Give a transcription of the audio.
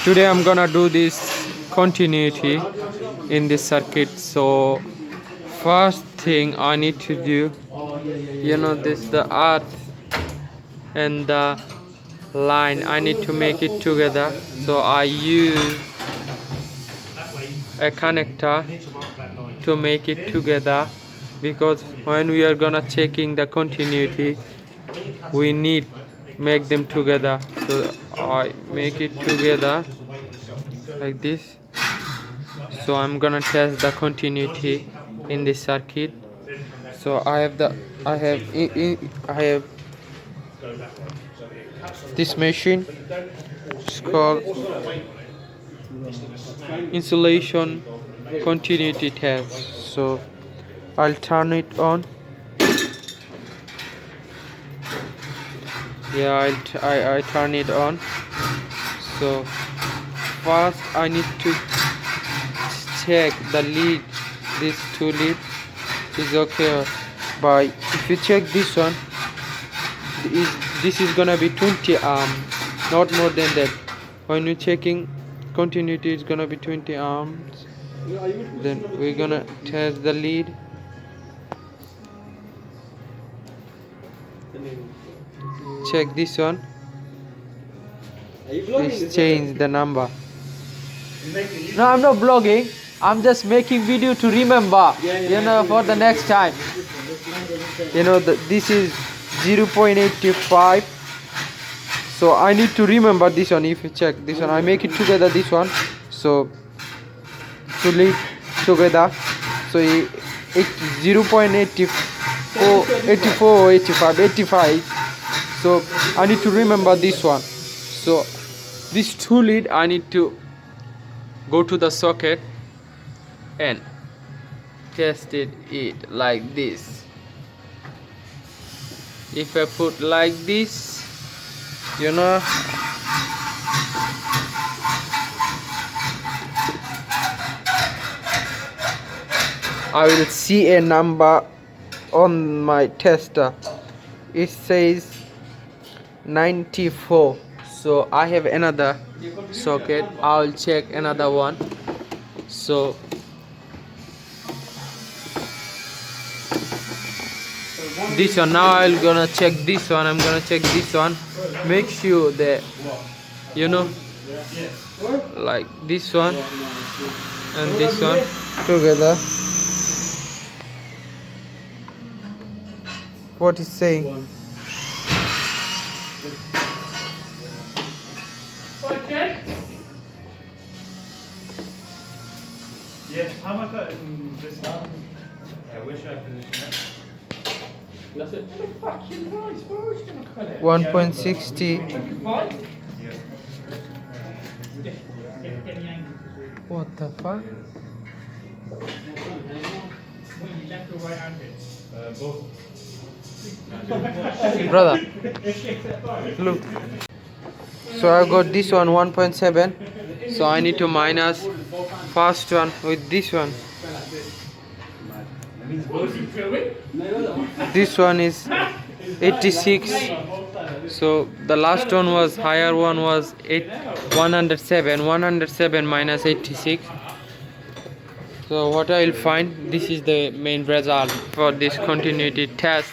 Today I'm gonna do this continuity in this circuit. So first thing I need to do, this the earth and the line, I need to make it together. So I use a connector to make it together, because when we are gonna checking the continuity we need make them together. So I make it together like this. So I'm gonna test the continuity in this circuit. So I have this machine. It's called insulation continuity test. So I'll turn it on. I turn it on. So first I need to check the lead. These two lead is okay, but if you check this one, this is gonna be 20 not more than that. When you're checking continuity, it's gonna be 20 ohms. Then we're gonna test the lead. Check this one. Please change the number. No, I'm not vlogging. I'm just making video to remember. For the next time. This is 0.85. So I need to remember this one. If you check this one, I make it together. This one. So to lead together. So it's 0.84, 84, 85, 85. So I need to remember this one. So this two lead, I need to go to the socket and test it like this. If I put like this, I will see a number on my tester. It says 94. So I have another socket. I'll check another one. So this one, now I'm gonna check this one. I'm gonna check this one. Make sure that like this one and this one together. What is saying? Yes, how much this I wish I finished that. That's it. Fucking nice, bro. It's gonna cut it. 1.60. What the fuck? Left or right-handed? Both. Brother, look. So I got this one 1.7. So I need to minus first one with this one. This one is 86. So the last one was higher one was 107. 107 minus 86. So what I will find, this is the main result for this continuity test.